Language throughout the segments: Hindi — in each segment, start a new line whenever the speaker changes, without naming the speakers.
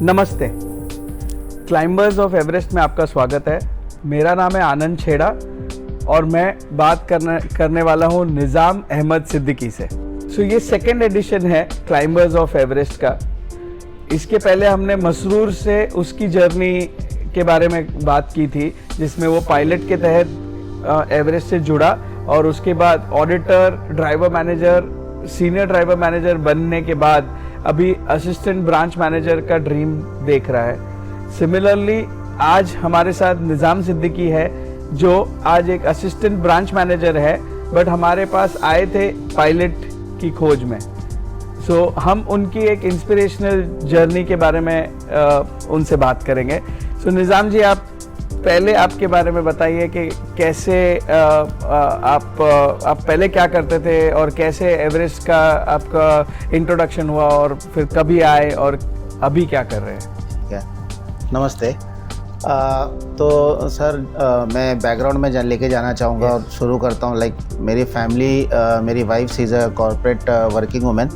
नमस्ते, क्लाइंबर्स ऑफ एवरेस्ट में आपका स्वागत है। मेरा नाम है आनंद छेड़ा और मैं बात करने वाला हूँ निज़ाम अहमद सिद्दीकी से। ये सेकेंड एडिशन है क्लाइंबर्स ऑफ एवरेस्ट का। इसके पहले हमने मसरूर से उसकी जर्नी के बारे में बात की थी, जिसमें वो पायलट के तहत एवरेस्ट से जुड़ा और उसके बाद auditor, driver manager, senior driver manager बनने के बाद अभी असिस्टेंट ब्रांच मैनेजर का ड्रीम देख रहा है। सिमिलरली आज हमारे साथ निज़ाम सिद्दीकी है, जो आज एक असिस्टेंट ब्रांच मैनेजर है, बट हमारे पास आए थे पायलट की खोज में। हम उनकी एक इंस्पिरेशनल जर्नी के बारे में उनसे बात करेंगे। निज़ाम जी, आप पहले आपके बारे में बताइए कि कैसे आप पहले क्या करते थे और कैसे एवरेस्ट का आपका इंट्रोडक्शन हुआ और फिर कभी आए और अभी क्या कर रहे हैं।
नमस्ते। तो सर, मैं बैकग्राउंड में लेके जाना चाहूँगा और शुरू करता हूँ। मेरी फैमिली, मेरी wife is a corporate working women.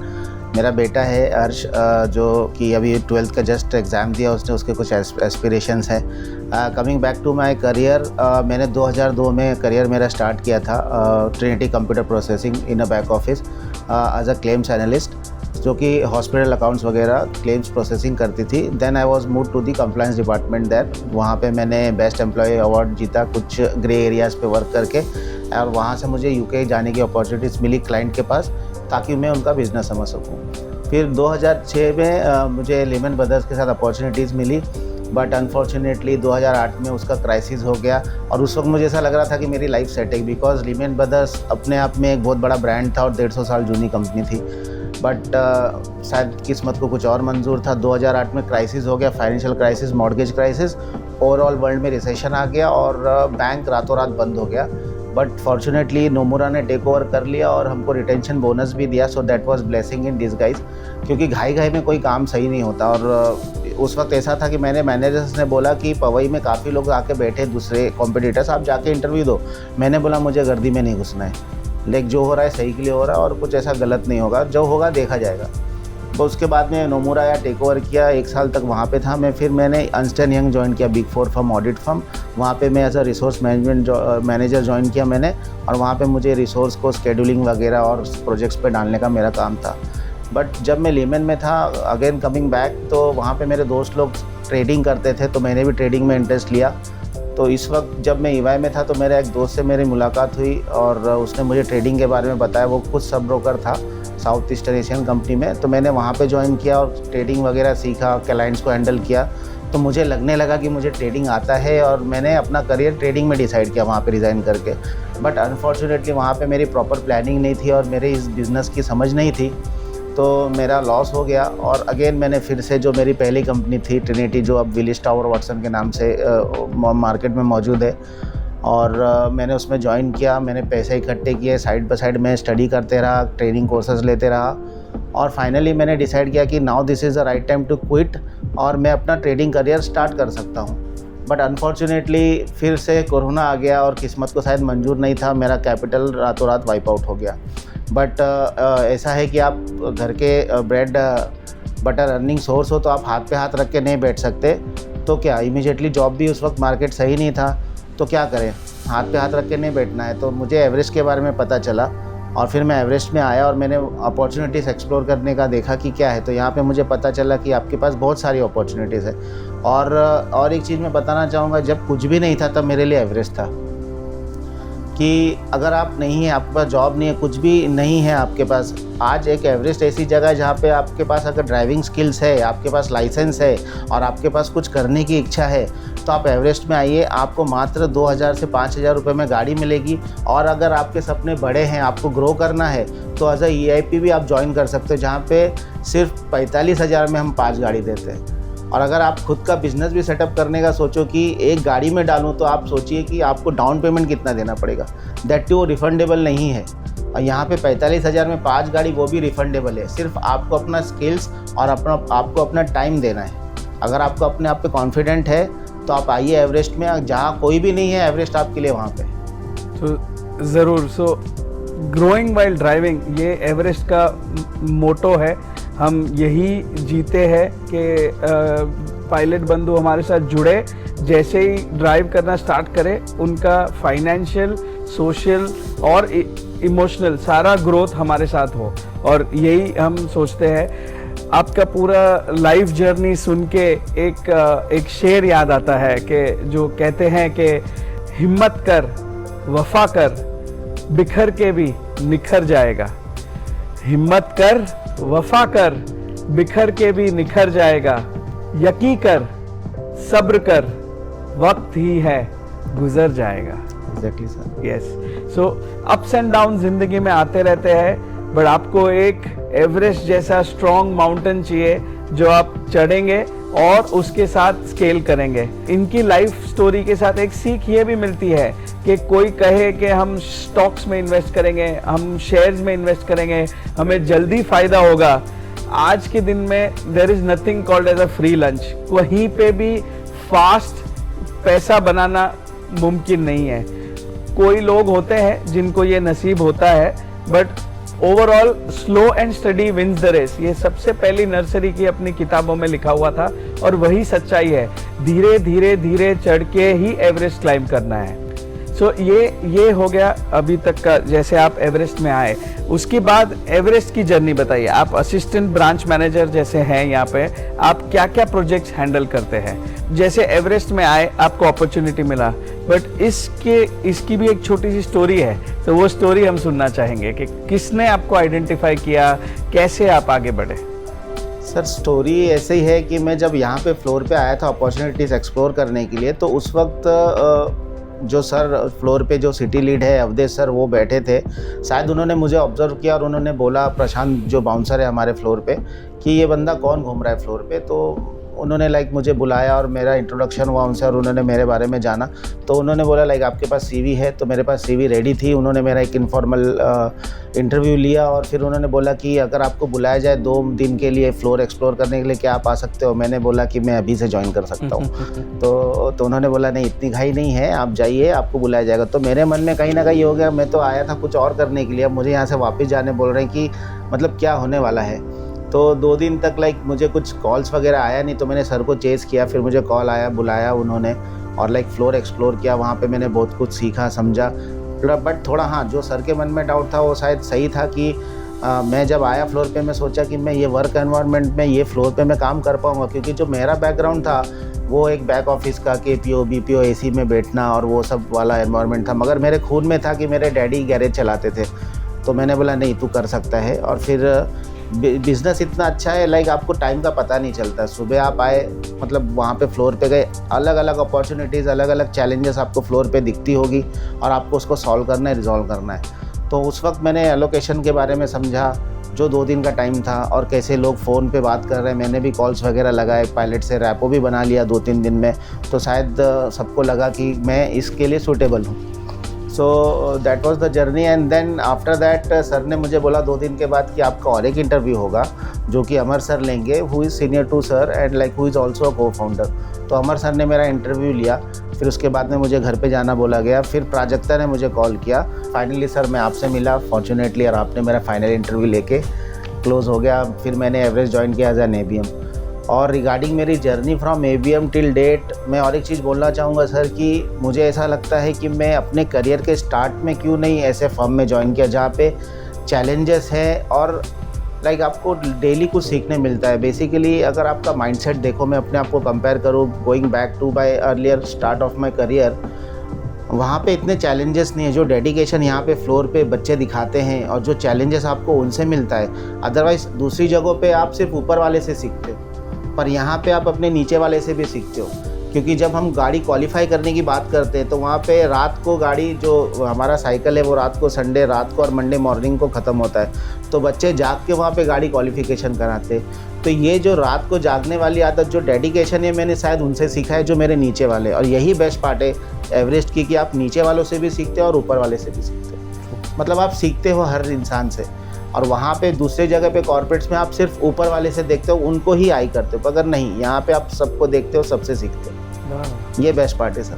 मेरा बेटा है अर्श, जो कि अभी 12th का जस्ट एग्ज़ाम दिया उसने, उसके कुछ एस्पिरेशंस है। Coming back to my career, मैंने 2002 में करियर मेरा स्टार्ट किया था Trinity computer processing in a back office as a claims analyst, जो कि हॉस्पिटल अकाउंट्स वगैरह क्लेम्स प्रोसेसिंग करती थी। Then I was move to the compliance department there. वहाँ पे मैंने बेस्ट एम्प्लॉय अवार्ड जीता कुछ ग्रे एरियाज़ पे वर्क करके, और वहाँ से मुझे यूके जाने की अपॉर्चुनिटीज़ मिली क्लाइंट के पास, ताकि मैं उनका बिज़नेस समझ सकूँ। फिर 2006 में मुझे लेमन ब्रदर्स के साथ अपॉर्चुनिटीज़ मिली, बट अनफॉर्चुनेटली 2008 में उसका क्राइसिस हो गया। और उस वक्त मुझे ऐसा लग रहा था कि मेरी लाइफ सेट है, बिकॉज लेमन ब्रदर्स अपने आप में एक बहुत बड़ा ब्रांड था और 150 साल जूनी कंपनी थी। बट शायद किस्मत को कुछ और मंजूर था। 2008 में क्राइसिस हो गया, financial crisis, mortgage crisis, overall world में रिसेशन आ गया और बैंक रातों रात बंद हो गया। बट फॉर्चुनेटली नोमुरा ने टेक ओवर कर लिया और हमको रिटेंशन बोनस भी दिया। सो that was blessing in disguise, क्योंकि घाई में कोई काम सही नहीं होता। और उस वक्त ऐसा था कि मैंने मैनेजर्स ने बोला कि पवई में काफ़ी लोग आके बैठे, दूसरे कॉम्पिटिटर्स, आप जाके इंटरव्यू दो। मैंने बोला मुझे गर्दी में नहीं घुसना है, लेकिन जो हो रहा है सही के लिए हो रहा है और कुछ ऐसा गलत नहीं होगा, जो होगा देखा जाएगा। तो उसके बाद में नोमुरा या टेक ओवर किया, 1 साल तक वहाँ पे था मैं। फिर मैंने अर्न्स्ट एंड यंग ज्वाइन किया, बिग 4 फर्म, ऑडिट फर्म। वहाँ पे मैं as a resource management manager join किया मैंने, और वहाँ पे मुझे रिसोर्स को स्केड्यूलिंग वगैरह और प्रोजेक्ट्स पे डालने का मेरा काम था। बट जब मैं लेमन में था, अगेन कमिंग बैक, तो वहाँ पे मेरे दोस्त लोग ट्रेडिंग करते थे, तो मैंने भी ट्रेडिंग में इंटरेस्ट लिया। तो इस वक्त जब मैं ईवाई में था, तो मेरे एक दोस्त से मेरी मुलाकात हुई और उसने मुझे ट्रेडिंग के बारे में बताया। वो खुद सब ब्रोकर था साउथ ईस्टर्न एशियन कंपनी में। तो मैंने वहाँ पे ज्वाइन किया और ट्रेडिंग वगैरह सीखा, क्लाइंट्स को हैंडल किया। तो मुझे लगने लगा कि मुझे ट्रेडिंग आता है और मैंने अपना करियर ट्रेडिंग में डिसाइड किया वहाँ पे रिज़ाइन करके। बट अनफॉर्चुनेटली वहाँ पे मेरी प्रॉपर प्लानिंग नहीं थी और मेरे इस बिज़नेस की समझ नहीं थी, तो मेरा लॉस हो गया। और अगेन मैंने फिर से, जो मेरी पहली कंपनी थी ट्रिनिटी, जो अब विलिस टावर वाटसन के नाम से मार्केट में मौजूद है, और मैंने उसमें ज्वाइन किया। मैंने पैसे इकट्ठे किए, साइड बाय साइड मैं स्टडी करते रहा, ट्रेनिंग कोर्सेज लेते रहा, और फाइनली मैंने डिसाइड किया कि now this is the right time to quit और मैं अपना ट्रेडिंग करियर स्टार्ट कर सकता हूँ। बट अनफॉर्चुनेटली फिर से कोरोना आ गया और किस्मत को शायद मंजूर नहीं था, मेरा कैपिटल रातों रात वाइप आउट हो गया। बट ऐसा है कि आप घर के ब्रेड बटर अर्निंग सोर्स हो, तो आप हाथ पे हाथ रख के नहीं बैठ सकते। तो क्या, इमीडिएटली जॉब भी उस वक्त मार्केट सही नहीं था, तो क्या करें, हाथ पे हाथ रख के नहीं बैठना है। तो मुझे एवरेस्ट के बारे में पता चला और फिर मैं एवरेस्ट में आया और मैंने अपॉर्चुनिटीज़ एक्सप्लोर करने का देखा कि क्या है। तो यहाँ पे मुझे पता चला कि आपके पास बहुत सारी अपॉर्चुनिटीज़ है। और एक चीज़ मैं बताना चाहूँगा, जब कुछ भी नहीं था तब मेरे लिए एवरेस्ट था। कि अगर आप नहीं है, आपके पास जॉब नहीं है, कुछ भी नहीं है आपके पास, आज एक एवरेस्ट ऐसी जगह है जहाँ पे आपके पास अगर ड्राइविंग स्किल्स है, आपके पास लाइसेंस है और आपके पास कुछ करने की इच्छा है, तो आप एवरेस्ट में आइए। आपको मात्र 2000 से 5000 रुपये में गाड़ी मिलेगी। और अगर आपके सपने बड़े हैं, आपको ग्रो करना है, तो एज अ EIP भी आप ज्वाइन कर सकते हो, जहाँ पे सिर्फ 45,000 में हम 5 गाड़ी देते हैं। और अगर आप खुद का बिज़नेस भी सेटअप करने का सोचो कि एक गाड़ी में डालूं, तो आप सोचिए कि आपको डाउन पेमेंट कितना देना पड़ेगा, दैट वो रिफंडेबल नहीं है। और यहाँ पे 45,000 में 5 गाड़ी, वो भी रिफंडेबल है। सिर्फ आपको अपना स्किल्स और आपको अपना टाइम देना है। अगर आपको अपने आप पे कॉन्फिडेंट है, तो आप आइए एवरेस्ट में, जहाँ कोई भी नहीं है, एवरेस्ट आपके लिए वहाँ पे।
तो ज़रूर। ग्रोइंग वाइल ड्राइविंग, ये एवरेस्ट का मोटो है। हम यही जीते हैं कि पायलट बंधु हमारे साथ जुड़े, जैसे ही ड्राइव करना स्टार्ट करें उनका फाइनेंशियल, सोशल और इमोशनल सारा ग्रोथ हमारे साथ हो। और यही हम सोचते हैं। आपका पूरा लाइफ जर्नी सुन के एक शेर याद आता है कि जो कहते हैं कि हिम्मत कर, वफा कर, बिखर के भी निखर जाएगा। हिम्मत कर, वफा कर, बिखर के भी निखर जाएगा। यकीन कर, सब्र कर, वक्त ही है गुजर जाएगा।
Exactly sir.
Yes, so ups and down जिंदगी में आते रहते हैं, बट आपको एक एवरेस्ट जैसा स्ट्रॉन्ग माउंटेन चाहिए जो आप चढ़ेंगे और उसके साथ स्केल करेंगे। इनकी लाइफ स्टोरी के साथ एक सीख ये भी मिलती है कि कोई कहे कि हम स्टॉक्स में इन्वेस्ट करेंगे, हम शेयर्स में इन्वेस्ट करेंगे, हमें जल्दी फायदा होगा। आज के दिन में there is nothing called as a free lunch. वहीं पे भी फास्ट पैसा बनाना मुमकिन नहीं है। कोई लोग होते हैं जिनको ये नसीब होता है, but overall slow and steady wins the race. ये सबसे पहली नर्सरी की अपनी किताबों में लिखा हुआ था और वही सच्चाई है। धीरे धीरे धीरे चढ़ के ही एवरेस्ट क्लाइंब करना है। सो ये हो गया अभी तक का, जैसे आप एवरेस्ट में आए। उसके बाद एवरेस्ट की जर्नी बताइए। आप असिस्टेंट ब्रांच मैनेजर जैसे हैं यहाँ पे, आप क्या क्या प्रोजेक्ट्स हैंडल करते हैं? जैसे एवरेस्ट में आए, आपको अपॉर्चुनिटी मिला, बट इसकी भी एक छोटी सी स्टोरी है, तो वो स्टोरी हम सुनना चाहेंगे कि किसने आपको आइडेंटिफाई किया, कैसे आप आगे बढ़े।
सर स्टोरी ऐसे ही है कि मैं जब यहाँ पे फ्लोर पे आया था अपॉर्चुनिटीज़ एक्सप्लोर करने के लिए, तो उस वक्त जो सर फ्लोर पे जो सिटी लीड है अवधेश सर, वो बैठे थे। शायद उन्होंने मुझे ऑब्जर्व किया और उन्होंने बोला, प्रशांत जो बाउंसर है हमारे फ्लोर पे, कि ये बंदा कौन घूम रहा है फ्लोर पे। तो उन्होंने मुझे बुलाया और मेरा इंट्रोडक्शन हुआ उनसे और उन्होंने मेरे बारे में जाना। तो उन्होंने बोला आपके पास सीवी है? तो मेरे पास सीवी रेडी थी। उन्होंने मेरा एक इनफॉर्मल इंटरव्यू लिया और फिर उन्होंने बोला कि अगर आपको बुलाया जाए 2 दिन के लिए फ्लोर एक्सप्लोर करने के लिए, क्या आप आ सकते हो? मैंने बोला कि मैं अभी से ज्वाइन कर सकता हूँ। तो उन्होंने बोला नहीं, इतनी घाई नहीं है, आप जाइए, आपको बुलाया जाएगा। तो मेरे मन में कहीं ना कहीं हो गया, मैं तो आया था कुछ और करने के लिए, अब मुझे यहाँ से वापस जाने बोल रहे हैं कि मतलब क्या होने वाला है। तो 2 दिन तक मुझे कुछ कॉल्स वगैरह आया नहीं। तो मैंने सर को चेस किया, फिर मुझे कॉल आया, बुलाया उन्होंने और फ्लोर एक्सप्लोर किया। वहाँ पे मैंने बहुत कुछ सीखा, समझा। बट थोड़ा हाँ, जो सर के मन में डाउट था वो शायद सही था कि मैं जब आया फ्लोर पे, मैं सोचा कि मैं ये वर्क एनवायरनमेंट में, ये फ्लोर पे मैं काम कर पाऊँगा, क्योंकि जो मेरा बैकग्राउंड था वो एक बैक ऑफिस का KPO BPO AC में बैठना और वो सब वाला एनवायरनमेंट था। मगर मेरे खून में था कि मेरे डैडी गैरेज चलाते थे। तो मैंने बोला नहीं, तू कर सकता है। और फिर बिज़नेस इतना अच्छा है, आपको टाइम का पता नहीं चलता। सुबह आप आए, मतलब वहाँ पे फ्लोर पे गए, अलग अलग अपॉर्चुनिटीज़, अलग अलग चैलेंजेस आपको फ्लोर पे दिखती होगी और आपको उसको सॉल्व करना है, रिजॉल्व करना है। तो उस वक्त मैंने एलोकेशन के बारे में समझा, जो 2 दिन का टाइम था, और कैसे लोग फ़ोन पे बात कर रहे हैं। मैंने भी कॉल्स वगैरह लगाए, पायलट से रैपो भी बना लिया 2-3 दिन में। तो शायद सबको लगा कि मैं इसके लिए सूटेबल हूँ। So that was the journey. And then after that sir ने मुझे बोला 2 दिन के बाद कि आपका और एक इंटरव्यू होगा, जो कि अमर सर लेंगे, who is senior to sir and who is also a co-founder. तो अमर सर ने मेरा इंटरव्यू लिया। फिर उसके बाद में मुझे घर पे जाना बोला गया। फिर प्राजक्ता ने मुझे कॉल किया, फाइनली सर मैं आपसे मिला फॉर्चुनेटली, और आपने मेरा फाइनल इंटरव्यू लेके क्लोज़ हो गया। फिर मैंने एवरेस्ट ज्वाइन किया एज एन ABM। और रिगार्डिंग मेरी journey from ABM till date, मैं और एक चीज़ बोलना चाहूँगा सर कि मुझे ऐसा लगता है कि मैं अपने करियर के स्टार्ट में क्यों नहीं ऐसे फर्म में ज्वाइन किया जहाँ पे चैलेंजेस है और आपको डेली कुछ सीखने मिलता है। बेसिकली अगर आपका माइंडसेट देखो, मैं अपने आप को कंपेयर करूँ going back to my earlier start of my career, वहाँ पे इतने चैलेंजेस नहीं है। जो डेडिकेशन यहाँ पे फ्लोर पे बच्चे दिखाते हैं और जो चैलेंजेस आपको उनसे मिलता है, अदरवाइज़ दूसरी जगहों पे आप सिर्फ ऊपर वाले से सीखते हो, पर यहाँ पे आप अपने नीचे वाले से भी सीखते हो। क्योंकि जब हम गाड़ी क्वालिफाई करने की बात करते हैं तो वहाँ पे रात को गाड़ी, जो हमारा साइकिल है वो रात को, संडे रात को और मंडे मॉर्निंग को ख़त्म होता है। तो बच्चे जाग के वहाँ पे गाड़ी क्वालिफिकेशन कराते। तो ये जो रात को जागने वाली आदत, जो डेडिकेशन है, मैंने शायद उनसे सीखा है, जो मेरे नीचे वाले। और यही बेस्ट पार्ट है एवरेस्ट की, कि आप नीचे वालों से भी सीखते हो और ऊपर वाले से भी सीखते हो। मतलब आप सीखते हो हर इंसान से। और वहाँ पे दूसरे जगह पे कॉर्पोरेट्स में आप सिर्फ ऊपर वाले से देखते हो, उनको ही आई करते हो। अगर नहीं, यहाँ पे आप सबको देखते हो, सबसे सीखते हो। ये बेस्ट पार्ट है सर।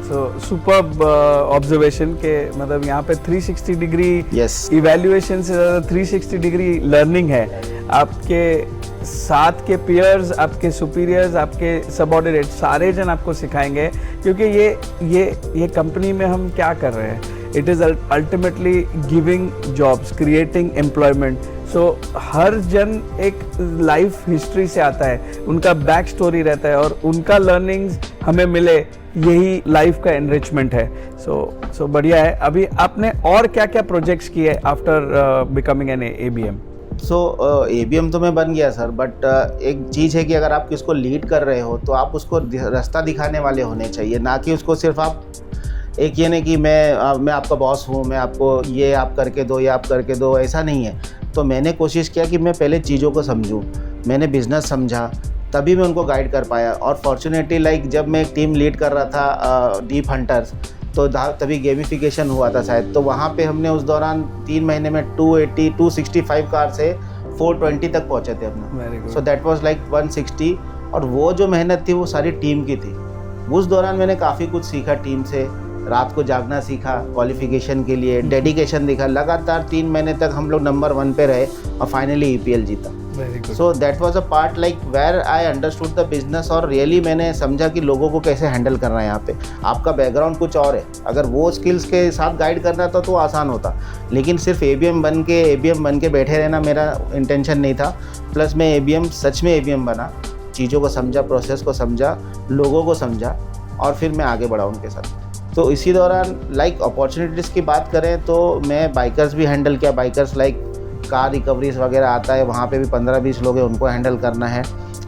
सो सुपर्ब ऑब्जर्वेशन के, मतलब यहाँ पे 360 डिग्री
यस,
इवैल्यूएशन से ज़्यादा 360 डिग्री लर्निंग है। आपके साथ के पीयर्स, आपके सुपीरियर्स, आपके सबऑर्डिनेट सारे जन आपको सिखाएंगे, क्योंकि ये कंपनी में हम क्या कर रहे हैं, it is ultimately giving jobs, creating employment. So हर जन एक लाइफ हिस्ट्री से आता है, उनका बैक स्टोरी रहता है और उनका लर्निंग्स हमें मिले, यही लाइफ का एनरिचमेंट है। सो बढ़िया है। अभी आपने और क्या क्या प्रोजेक्ट्स किए after becoming an ABM?
So ABM तो मैं बन गया सर, बट एक चीज़ है कि अगर आप किसको लीड कर रहे हो तो आप उसको रास्ता दिखाने वाले होने चाहिए, ना कि उसको सिर्फ आप एक ये नहीं कि मैं आपका बॉस हूँ, मैं आपको ये आप करके दो, ये आप करके दो, ऐसा नहीं है। तो मैंने कोशिश किया कि मैं पहले चीज़ों को समझूँ, मैंने बिज़नेस समझा, तभी मैं उनको गाइड कर पाया। और फॉर्चुनेटली लाइक जब मैं एक टीम लीड कर रहा था डीप हंटर्स, तो तभी गेमिफिकेशन हुआ था शायद, तो वहाँ पे हमने उस दौरान 3 महीने में 265 कार से 420 तक पहुँचे थे अपना। सो दैट वाज लाइक 160, और वो जो मेहनत थी वो सारी टीम की थी। उस दौरान मैंने काफ़ी कुछ सीखा टीम से, रात को जागना सीखा क्वालिफिकेशन के लिए, डेडिकेशन दिखा। लगातार 3 महीने तक हम लोग नंबर 1 पे रहे और फाइनली EPL जीता। So that was a part like where I understood the business, और रियली मैंने समझा कि लोगों को कैसे हैंडल करना है। यहाँ पे आपका बैकग्राउंड कुछ और है, अगर वो स्किल्स के साथ गाइड करना था तो आसान होता, लेकिन सिर्फ ABM बन के बैठे रहना मेरा इंटेंशन नहीं था। प्लस मैं सच में ABM बना, चीज़ों को समझा, प्रोसेस को समझा, लोगों को समझा, और फिर मैं आगे बढ़ा उनके साथ। तो इसी दौरान लाइक अपॉर्चुनिटीज़ की बात करें तो मैं बाइकर्स भी हैंडल किया। बाइकर्स लाइक कार रिकवरीज वगैरह आता है, वहाँ पे भी 15-20 लोग हैं, उनको हैंडल करना है।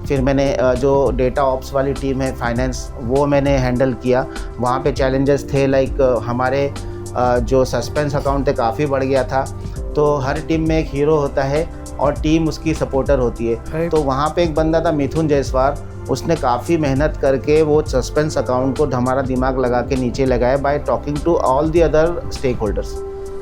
फिर मैंने जो डेटा ऑप्स वाली टीम है, फाइनेंस, वो मैंने हैंडल किया। वहाँ पे चैलेंजेस थे लाइक हमारे जो सस्पेंस अकाउंट थे काफ़ी बढ़ गया था। तो हर टीम में एक हीरो होता है और टीम उसकी सपोर्टर होती है। तो वहाँ पे एक बंदा था मिथुन जायसवाल, उसने काफ़ी मेहनत करके वो सस्पेंस अकाउंट को हमारा दिमाग लगा के नीचे लगाया by talking to all the other stakeholders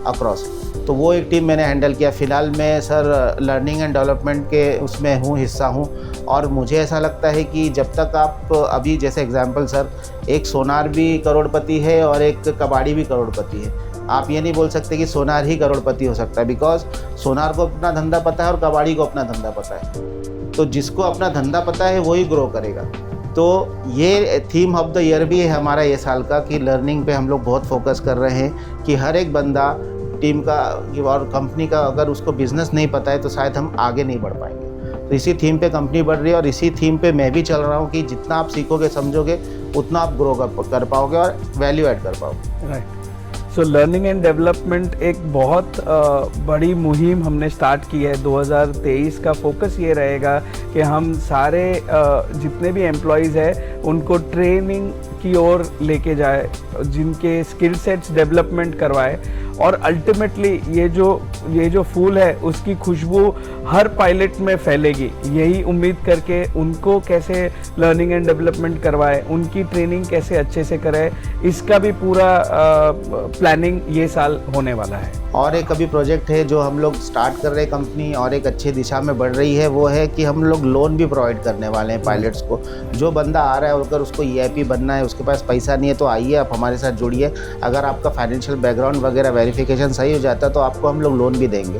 across. तो वो एक टीम मैंने हैंडल किया। फ़िलहाल मैं सर लर्निंग एंड डेवलपमेंट के उसमें हूँ, हिस्सा हूँ, और मुझे ऐसा लगता है कि जब तक आप अभी जैसे एग्जांपल सर, एक सोनार भी करोड़पति है और एक कबाड़ी भी करोड़पति है। आप ये नहीं बोल सकते कि सोनार ही करोड़पति हो सकता है, बिकॉज सोनार को अपना धंधा पता है और कबाड़ी को अपना धंधा पता है। तो जिसको अपना धंधा पता है वही ग्रो करेगा। तो ये थीम ऑफ द ईयर भी है हमारा ये साल का, कि लर्निंग पे हम लोग बहुत फोकस कर रहे हैं कि हर एक बंदा टीम का और कंपनी का अगर उसको बिज़नेस नहीं पता है तो शायद हम आगे नहीं बढ़ पाएंगे। तो इसी थीम पे कंपनी बढ़ रही है और इसी थीम पे मैं भी चल रहा हूँ कि जितना आप सीखोगे समझोगे उतना आप ग्रो कर पाओगे और वैल्यू ऐड कर पाओगे।
Right. So learning and development एक बहुत बड़ी मुहिम हमने स्टार्ट की है। 2023 का फोकस ये रहेगा कि हम सारे जितने भी एम्प्लॉयज़ हैं उनको ट्रेनिंग की ओर लेके जाए, जिनके स्किल सेट्स डेवलपमेंट करवाए, और अल्टीमेटली ये जो फूल है उसकी खुशबू हर पायलट में फैलेगी। यही उम्मीद करके उनको कैसे लर्निंग एंड डेवलपमेंट करवाए, उनकी ट्रेनिंग कैसे अच्छे से कराए, इसका भी पूरा प्लानिंग ये साल होने वाला है।
और एक अभी प्रोजेक्ट है जो हम लोग स्टार्ट कर रहे हैं कंपनी, और एक अच्छी दिशा में बढ़ रही है, वो है कि हम लोग लोन भी प्रोवाइड करने वाले हैं पायलट्स को। जो बंदा आ रहा है अगर उसको EIP बनना है, उसके पास पैसा नहीं है, तो आइए आप हमारे साथ जुड़िए। अगर आपका फाइनेंशियल बैकग्राउंड वगैरह वेरिफिकेशन सही हो जाता है तो आपको हम लोग लोन भी देंगे।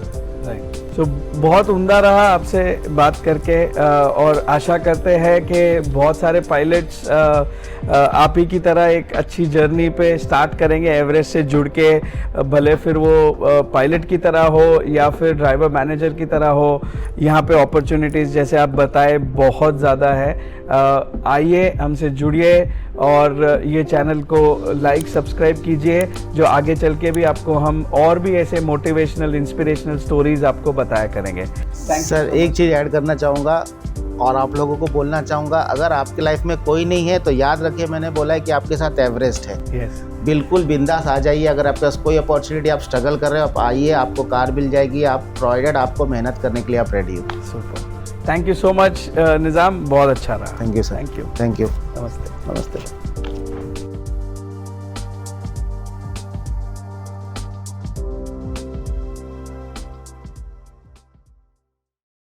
तो बहुत उम्दा रहा आपसे बात करके, और आशा करते हैं कि बहुत सारे पायलट्स आप ही की तरह एक अच्छी जर्नी पे स्टार्ट करेंगे एवरेस्ट से जुड़ के, भले फिर वो पायलट की तरह हो या फिर ड्राइवर मैनेजर की तरह हो। यहाँ पे अपॉर्चुनिटीज़ जैसे आप बताए बहुत ज़्यादा है। आइए हमसे जुड़िए और ये चैनल को लाइक सब्सक्राइब कीजिए, जो आगे चल के भी आपको हम और भी ऐसे मोटिवेशनल इंस्पिरेशनल स्टोरीज आपको बताया करेंगे।
सर एक चीज़ ऐड करना चाहूँगा और आप लोगों को बोलना चाहूँगा, अगर आपकी लाइफ में कोई नहीं है तो याद रखिए मैंने बोला है कि आपके साथ एवरेस्ट है।
यस,
बिल्कुल बिंदास आ जाइए। अगर आपके पास कोई अपॉर्चुनिटी, आप स्ट्रगल कर रहे हो, आप आइए, आपको कार मिल जाएगी, आप प्रोवाइडेड आपको मेहनत करने के लिए आप रेडी हो।
Super, thank you so much Nizam, बहुत अच्छा रहा।
Thank you sir.
Thank you.
Thank you.
नमस्ते।
नमस्ते।